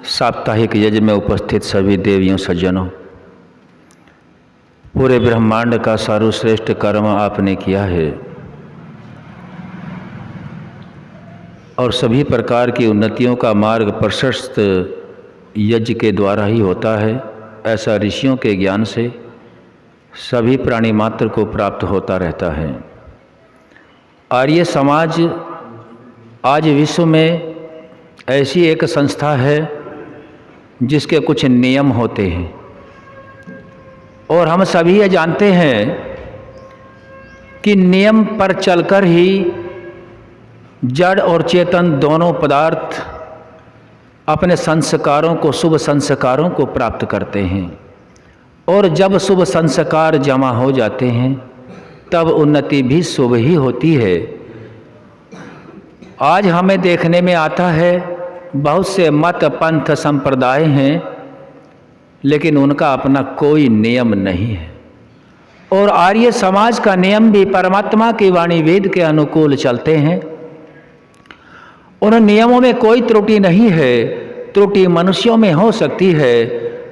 साप्ताहिक यज्ञ में उपस्थित सभी देवियों सज्जनों, पूरे ब्रह्मांड का सर्वश्रेष्ठ कर्म आपने किया है और सभी प्रकार की उन्नतियों का मार्ग प्रशस्त यज्ञ के द्वारा ही होता है। ऐसा ऋषियों के ज्ञान से सभी प्राणी मात्र को प्राप्त होता रहता है। आर्य समाज आज विश्व में ऐसी एक संस्था है जिसके कुछ नियम होते हैं और हम सभी ये जानते हैं कि नियम पर चलकर ही जड़ और चेतन दोनों पदार्थ अपने संस्कारों को, शुभ संस्कारों को प्राप्त करते हैं और जब शुभ संस्कार जमा हो जाते हैं तब उन्नति भी शुभ ही होती है। आज हमें देखने में आता है बहुत से मत पंथ संप्रदाय हैं लेकिन उनका अपना कोई नियम नहीं है और आर्य समाज का नियम भी परमात्मा की वाणी वेद के अनुकूल चलते हैं। उन नियमों में कोई त्रुटि नहीं है, त्रुटि मनुष्यों में हो सकती है,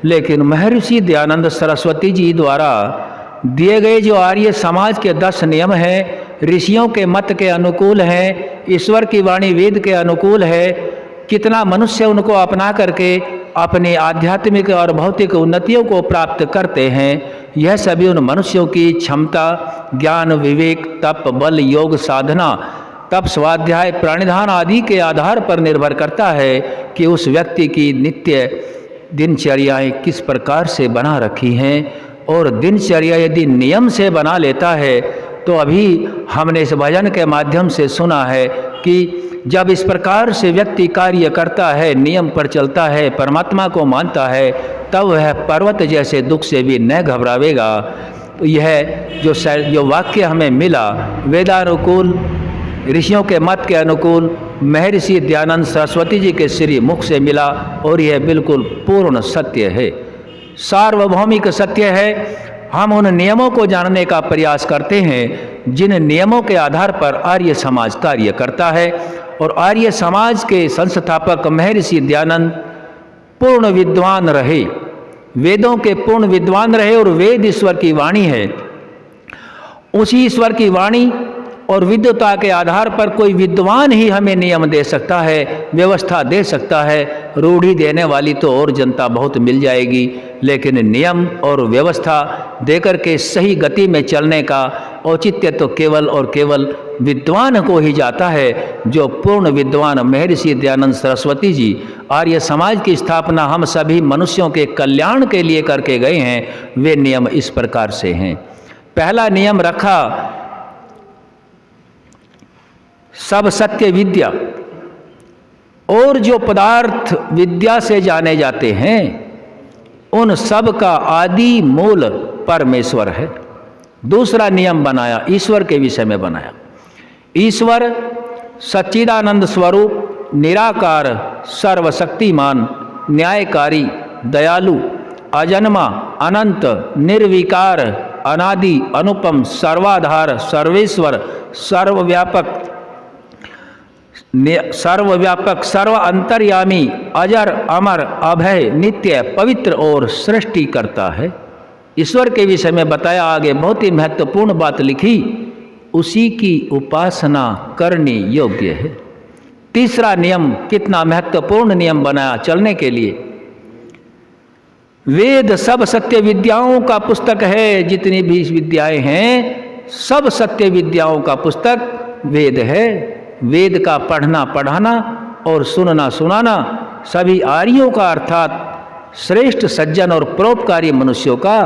लेकिन महर्षि दयानंद सरस्वती जी द्वारा दिए गए जो आर्य समाज के 10 नियम हैं, ऋषियों के मत के अनुकूल हैं, ईश्वर की वाणी वेद के अनुकूल है। कितना मनुष्य उनको अपना करके अपनी आध्यात्मिक और भौतिक उन्नतियों को प्राप्त करते हैं, यह सभी उन मनुष्यों की क्षमता, ज्ञान, विवेक, तप, बल, योग, साधना, तप, स्वाध्याय, प्राणिधान आदि के आधार पर निर्भर करता है कि उस व्यक्ति की नित्य दिनचर्याएं किस प्रकार से बना रखी हैं। और दिनचर्या यदि नियम से बना लेता है तो अभी हमने इस भजन के माध्यम से सुना है कि जब इस प्रकार से व्यक्ति कार्य करता है, नियम पर चलता है, परमात्मा को मानता है, तब वह पर्वत जैसे दुख से भी न घबरावेगा। तो यह जो वाक्य हमें मिला वेदानुकूल, ऋषियों के मत के अनुकूल, महर्षि दयानंद सरस्वती जी के श्री मुख से मिला और यह बिल्कुल पूर्ण सत्य है, सार्वभौमिक सत्य है। हम उन नियमों को जानने का प्रयास करते हैं जिन नियमों के आधार पर आर्य समाज कार्य करता है और आर्य समाज के संस्थापक महर्षि दयानंद पूर्ण विद्वान रहे, वेदों के पूर्ण विद्वान रहे और वेद ईश्वर की वाणी है। उसी ईश्वर की वाणी और विद्वता के आधार पर कोई विद्वान ही हमें नियम दे सकता है, व्यवस्था दे सकता है। रूढ़ी देने वाली तो और जनता बहुत मिल जाएगी, लेकिन नियम और व्यवस्था देकर के सही गति में चलने का औचित्य तो केवल और केवल विद्वान को ही जाता है। जो पूर्ण विद्वान महर्षि दयानंद सरस्वती जी आर्य समाज की स्थापना हम सभी मनुष्यों के कल्याण के लिए करके गए हैं, वे नियम इस प्रकार से हैं। पहला नियम रखा, सब सत्य विद्या, और जो पदार्थ विद्या से जाने जाते हैं उन सब का आदि मूल परमेश्वर है। दूसरा नियम बनाया, ईश्वर के विषय में बनाया। ईश्वर सच्चिदानंद स्वरूप, निराकार, सर्वशक्तिमान, न्यायकारी, दयालु, अजन्मा, अनंत, निर्विकार, अनादि, अनुपम, सर्वाधार, सर्वेश्वर, सर्वव्यापक, सर्व अंतर्यामी, अजर, अमर, अभय, नित्य, पवित्र और सृष्टि करता है। ईश्वर के विषय में बताया आगे, बहुत ही महत्वपूर्ण बात लिखी, उसी की उपासना करनी योग्य है। तीसरा नियम, कितना महत्वपूर्ण नियम बनाया चलने के लिए। वेद सब सत्य विद्याओं का पुस्तक है, जितनी भी विद्याएं हैं सब सत्य विद्याओं का पुस्तक वेद है। वेद का पढ़ना पढ़ाना और सुनना सुनाना सभी आर्यों का अर्थात श्रेष्ठ सज्जन और परोपकारी मनुष्यों का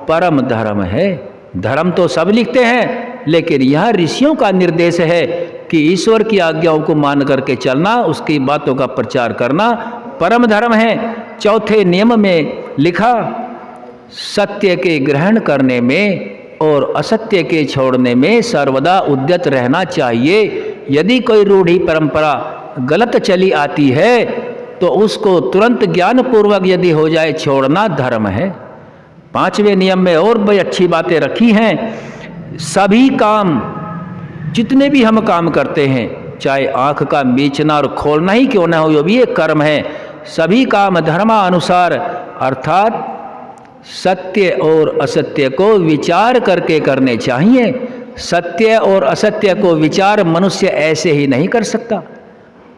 परम धर्म है। धर्म तो सब लिखते हैं, लेकिन यह ऋषियों का निर्देश है कि ईश्वर की आज्ञाओं को मान करके चलना, उसकी बातों का प्रचार करना परम धर्म है। चौथे नियम में लिखा, सत्य के ग्रहण करने में और असत्य के छोड़ने में सर्वदा उद्यत रहना चाहिए। यदि कोई रूढ़ी परंपरा गलत चली आती है तो उसको तुरंत ज्ञानपूर्वक यदि हो जाए छोड़ना धर्म है। पांचवें नियम में और बड़ी अच्छी बातें रखी हैं। सभी काम, जितने भी हम काम करते हैं, चाहे आँख का बेचना और खोलना ही क्यों ना हो, ये भी एक कर्म है। सभी काम धर्मानुसार अर्थात सत्य और असत्य को विचार करके करने चाहिए। सत्य और असत्य को विचार मनुष्य ऐसे ही नहीं कर सकता।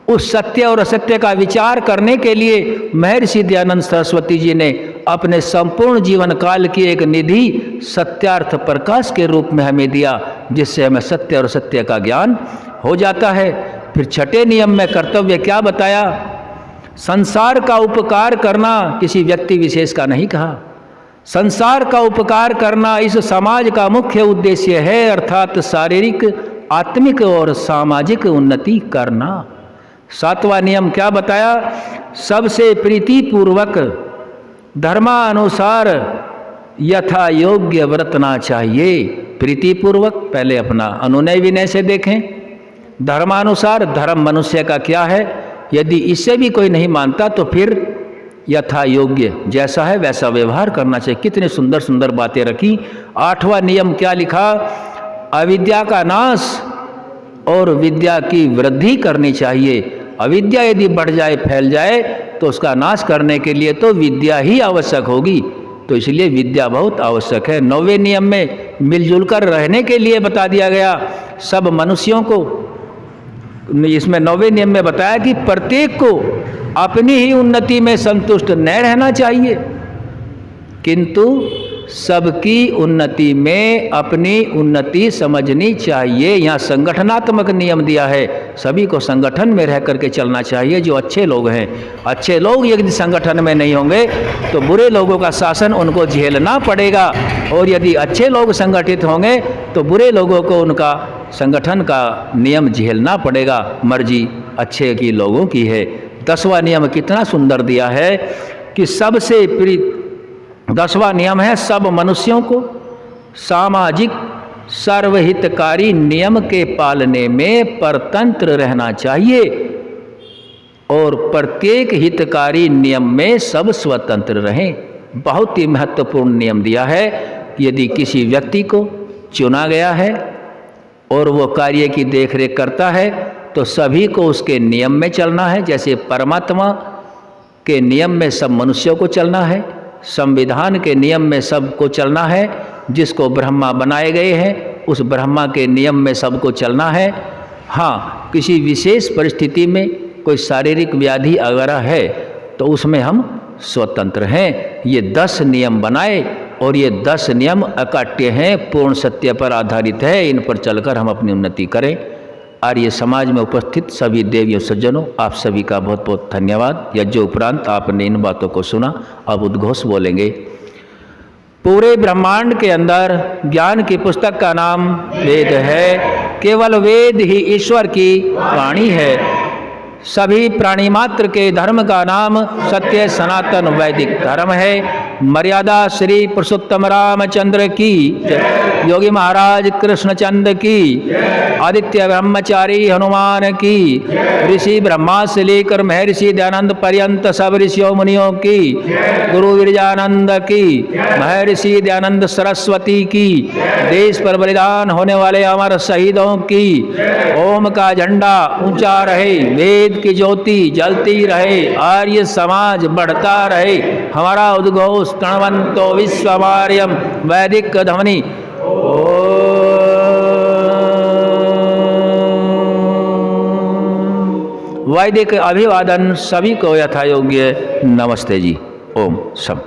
उस सत्य और असत्य का विचार करने के लिए महर्षि दयानंद सरस्वती जी ने अपने संपूर्ण जीवन काल की एक निधि सत्यार्थ प्रकाश के रूप में हमें दिया, जिससे हमें सत्य और असत्य का ज्ञान हो जाता है। फिर छठे नियम में कर्तव्य क्या बताया? संसार का उपकार करना किसी व्यक्ति विशेष का नहीं कहा। संसार का उपकार करना इस समाज का मुख्य उद्देश्य है, अर्थात शारीरिक, आत्मिक और सामाजिक उन्नति करना। सातवां नियम क्या बताया? सबसे प्रीतिपूर्वक धर्मानुसार यथा योग्य बरतना चाहिए। प्रीतिपूर्वक पहले अपना अनुनय विनय से देखें। धर्मानुसार, धर्म मनुष्य का क्या है? यदि इससे भी कोई नहीं मानता तो फिर यथा योग्य, जैसा है वैसा व्यवहार करना चाहिए। कितने सुंदर सुंदर बातें रखी। आठवां नियम क्या लिखा? अविद्या का नाश और विद्या की वृद्धि करनी चाहिए। अविद्या यदि बढ़ जाए, फैल जाए, तो उसका नाश करने के लिए तो विद्या ही आवश्यक होगी। तो इसलिए विद्या बहुत आवश्यक है। 9वें नियम में मिलजुल कर रहने के लिए बता दिया गया सब मनुष्यों को। इसमें 9वें नियम में बताया कि प्रत्येक को अपनी ही उन्नति में संतुष्ट न रहना चाहिए, किंतु सबकी उन्नति में अपनी उन्नति समझनी चाहिए। यहाँ संगठनात्मक नियम दिया है, सभी को संगठन में रह करके चलना चाहिए। जो अच्छे लोग हैं, अच्छे लोग यदि संगठन में नहीं होंगे तो बुरे लोगों का शासन उनको झेलना पड़ेगा, और यदि अच्छे लोग संगठित होंगे तो बुरे लोगों को उनका संगठन का नियम झेलना पड़ेगा। मर्जी अच्छे की लोगों की है। 10वां नियम कितना सुंदर दिया है कि सबसे 10वां नियम है सब मनुष्यों को सामाजिक सर्वहितकारी नियम के पालने में परतंत्र रहना चाहिए, और प्रत्येक हितकारी नियम में सब स्वतंत्र रहें। बहुत ही महत्वपूर्ण नियम दिया है। यदि किसी व्यक्ति को चुना गया है और वो कार्य की देखरेख करता है तो सभी को उसके नियम में चलना है। जैसे परमात्मा के नियम में सब मनुष्यों को चलना है, संविधान के नियम में सबको चलना है, जिसको ब्रह्मा बनाए गए हैं उस ब्रह्मा के नियम में सबको चलना है। हाँ, किसी विशेष परिस्थिति में कोई शारीरिक व्याधि वगैरह है तो उसमें हम स्वतंत्र हैं। ये 10 नियम बनाए, और ये 10 नियम अकाट्य हैं, पूर्ण सत्य पर आधारित है। इन पर चलकर हम अपनी उन्नति करें। आर्य समाज में उपस्थित सभी देवियों सज्जनों, आप सभी का बहुत बहुत धन्यवाद। यज्ञ उपरांत आपने इन बातों को सुना, अब उद्घोष बोलेंगे। पूरे ब्रह्मांड के अंदर ज्ञान की पुस्तक का नाम वेद है। केवल वेद ही ईश्वर की वाणी है। सभी प्राणी मात्र के धर्म का नाम सत्य सनातन वैदिक धर्म है। मर्यादा श्री पुरुषोत्तम रामचंद्र की, योगी महाराज कृष्णचंद्र की, आदित्य ब्रह्मचारी हनुमान की, ऋषि ब्रह्मा से लेकर महर्षि दयानंद पर्यंत सब ऋषियों मुनियों की, गुरु विरजानंद की, महर्षि दयानंद सरस्वती की, देश पर बलिदान होने वाले अमर शहीदों की। ओम का झंडा ऊंचा रहे, वेद की ज्योति जलती रहे, आर्य समाज बढ़ता रहे। हमारा उद्घोष कणवंतो विश्वमार्यम वैदिक ध्वनि। वैदिक अभिवादन सभी को यथायोग्य नमस्ते जी। ओम शम।